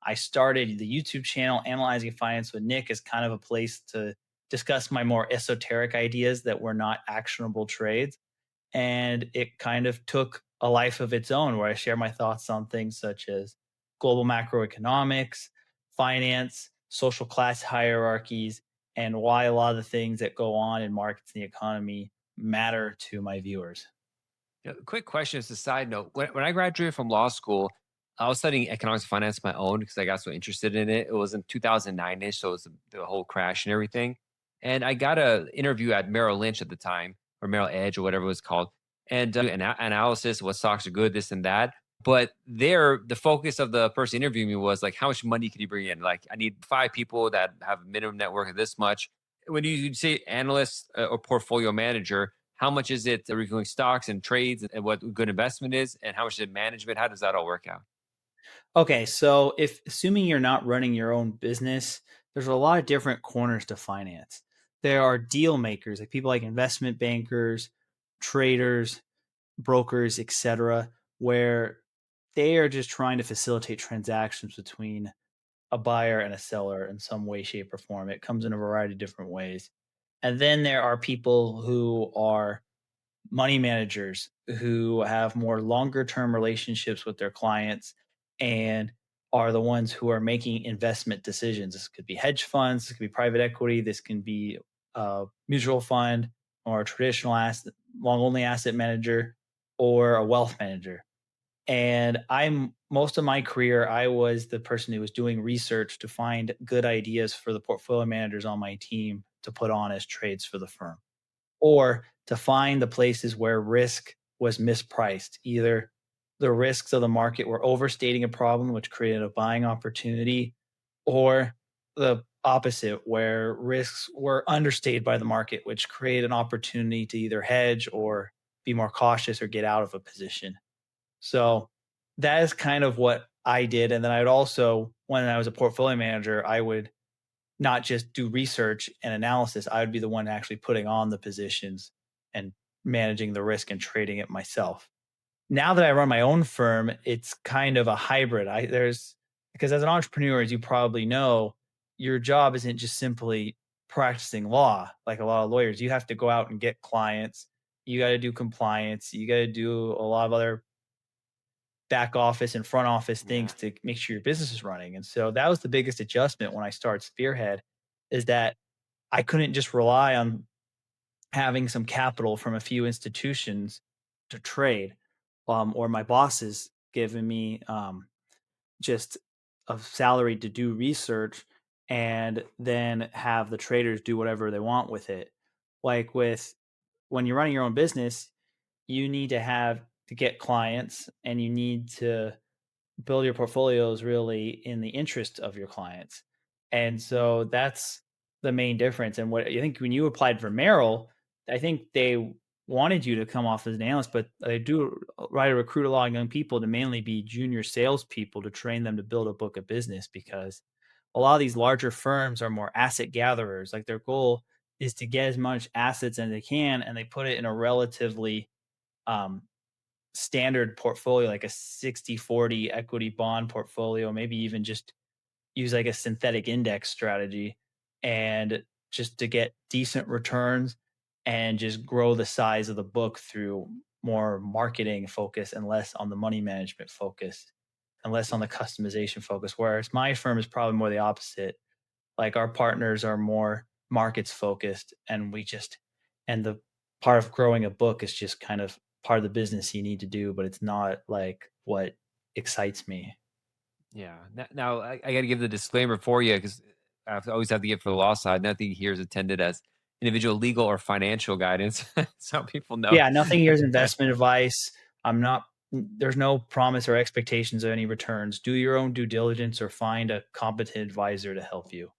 I started the YouTube channel Analyzing Finance with Nick as kind of a place to discuss my more esoteric ideas that were not actionable trades. And it kind of took a life of its own where I share my thoughts on things such as global macroeconomics, finance, social class hierarchies, and why a lot of the things that go on in markets and the economy matter to my viewers. Quick question as a side note. When I graduated from law school, I was studying economics and finance on my own because I got so interested in it. It was in 2009-ish, so it was the whole crash and everything. And I got a interview at Merrill Lynch at the time, or Merrill Edge, or whatever it was called, and analysis, what stocks are good, this and that. But there, the focus of the person interviewing me was like, how much money can you bring in? Like, I need 5 people that have a minimum net worth of this much. When you say analyst or portfolio manager, how much is it reviewing stocks and trades and what good investment is, and how much is it management? How does that all work out? Okay, so if assuming you're not running your own business, there's a lot of different corners to finance. There are deal makers, like people like investment bankers, traders, brokers, etc., where they are just trying to facilitate transactions between a buyer and a seller in some way, shape, or form. It comes in a variety of different ways. And then there are people who are money managers who have more longer term relationships with their clients and are the ones who are making investment decisions. This could be hedge funds, this could be private equity, this can be a mutual fund or a traditional asset, long only asset manager or a wealth manager. And I'm most of my career, I was the person who was doing research to find good ideas for the portfolio managers on my team to put on as trades for the firm or to find the places where risk was mispriced. Either the risks of the market were overstating a problem, which created a buying opportunity, or the opposite, where risks were understated by the market, which created an opportunity to either hedge or be more cautious or get out of a position. So that is kind of what I did. And then I'd also, when I was a portfolio manager, I would not just do research and analysis. I would be the one actually putting on the positions and managing the risk and trading it myself. Now that I run my own firm, it's kind of a hybrid. There's because as an entrepreneur, as you probably know, your job isn't just simply practicing law like a lot of lawyers. You have to go out and get clients. You got to do compliance. You got to do a lot of other back office and front office Yeah. things to make sure your business is running. And so that was the biggest adjustment when I started Spearhead is that I couldn't just rely on having some capital from a few institutions to trade, or my bosses giving me just a salary to do research and then have the traders do whatever they want with it. Like with when you're running your own business, you need to have to get clients and you need to build your portfolios really in the interest of your clients. And so that's the main difference. And what I think when you applied for Merrill, I think they wanted you to come off as an analyst, but they do try to recruit a lot of young people to mainly be junior salespeople to train them to build a book of business because a lot of these larger firms are more asset gatherers. Like their goal is to get as much assets as they can, and they put it in a relatively um, standard portfolio, like a 60-40 equity bond portfolio, maybe even just use like a synthetic index strategy and just to get decent returns and just grow the size of the book through more marketing focus and less on the money management focus and less on the customization focus. Whereas my firm is probably more the opposite. Like our partners are more markets focused and and the part of growing a book is just kind of part of the business you need to do, but it's not like what excites me. Yeah. Now I got to give the disclaimer for you because always have to give for the law side. Nothing here is intended as individual legal or financial guidance. Some people know. Yeah, nothing here is investment advice. I'm not there's no promise or expectations of any returns. Do your own due diligence or find a competent advisor to help you.